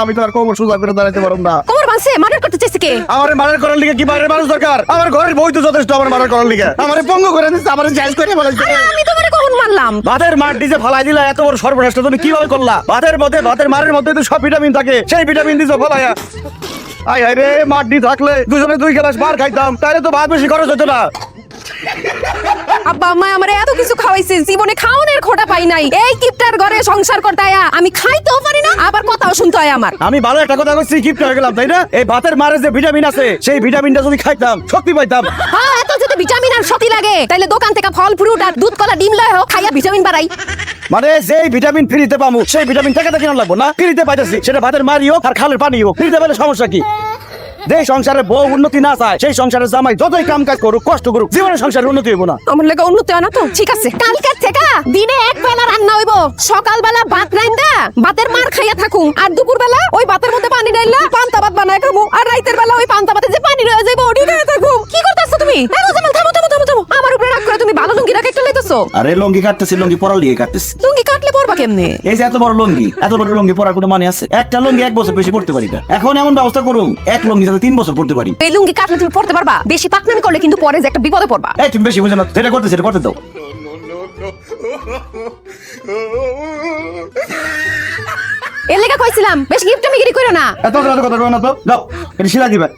আমি তো আর কোমর সোজা করে দাঁড়াইতে পারব না। কোমর ভাঙছে, মার্ডার করতে চাইছে কে? আমার মার্ডার করার লিগে কি বাইরের মানুষ দরকার? আমার ঘরের বই তো যথেষ্ট আমার মার্ডার করার লিগে। আমার পঙ্গু করে দিচ্ছে, আমার জায়েজ করে ফেলাইছে। আমি তোমারে কখন মারলাম? ভাতের মার দিছে ফালাই দিলা, এত বড় সর্বনাশটা তুমি কিভাবে করলা? ভাতের মধ্যে, ভাতের মারের মধ্যে তো সব ভিটামিন থাকে, সেই ভিটামিন দিছো ফলাইয়া। আয় হায় রে, মাটি থাকলে দুজনে 2 গ্লাস মার খাইতাম, তাহলে তো ভাত বেশি খরচ হতো না। আব্বা আম্মা আমারে এত কিছু খাওয়াইছে, জীবনে খাওয়ানোর খোটা পাই নাই। এই কিপটার ঘরে সংসার করতে আয়া আমি খাইতেও পারি না, আবার কথাও শুনতে হয় আমার। আমি ভালো একটা কথা বলছি, কিপটা হয়ে গেলাম তাই না? এই ভাতের মারে যে ভিটামিন আছে, সেই ভিটামিনটা যদি খাইতাম শক্তি পাইতাম। হ্যাঁ, এত যদি ভিটামিন আর শক্তি লাগে তাহলে দোকান থেকে ফল ফ্রুট আর দুধ কলা ডিম লয় হোক, খাইয়া ভিটামিন বাড়াই। মানে যেই ভিটামিন ফ্রিতে পামু, সেই ভিটামিন টাকা কিনা লাগবো না? ফ্রিতে পাইতেছি, সেটা ভাতের মারি হোক আর খালের পানি হোক, ফ্রিতে পেলে সমস্যা কি? যে সংসারে বউ উন্নতি না চায়, সেই সংসারে জামাই যতই কাম কাজ করুক, কষ্ট করুক, জীবনে সংসারে উন্নতি হইব না। আমার লাগা উন্নতি হয় না তো? ঠিক আছে, কালকের থেকে দিনে এক বেলা রান্না হইব। সকালবেলা ভাত রাইন্দা ভাতের মার খাইয়া থাকুম, আর দুপুর বেলা ওই ভাতের মধ্যে পানি ডাইলা পান্তা ভাত বানায় খামু, আর রাইতের বেলা ওই পান্তা ভাতে যে পানি রয়ে যাইব ওটি খাইয়া থাকুম। কি করতেছো তুমি? থামো থামো থামো থামো থামো থামো। আমার উপরে রাগ করে তুমি ভালো লুঙ্গি রাখ একটা লইতেছো। আরে লুঙ্গি কাটতেছি, লুঙ্গি পরার লিগে কাটতেছি। লুঙ্গি কাটলে পরবা কেমনে? এই যে এত বড় লুঙ্গি, এত বড় লুঙ্গি পরার কোনো মানে আছে? একটা লুঙ্গি 1 বছর বেশি পড়তে পারি না। এখন এমন ব্যবস্থা করুন, এক লুঙ্গি যাতে 3 বছর পড়তে পারি। এই লুঙ্গি কাটলে তুমি পড়তে পারবা? বেশি পাকনামি করলে কিন্তু পরে যে একটা বিপদে পড়বা। এই তুমি বেশি বুঝো না, যেটা করতে সেটা করতে দাও। এর লেগা কইছিলাম বেশি গিফট আমি গিরি কইরো না। এত কথা কইও না তো, দাও এটা শিলা দিবা।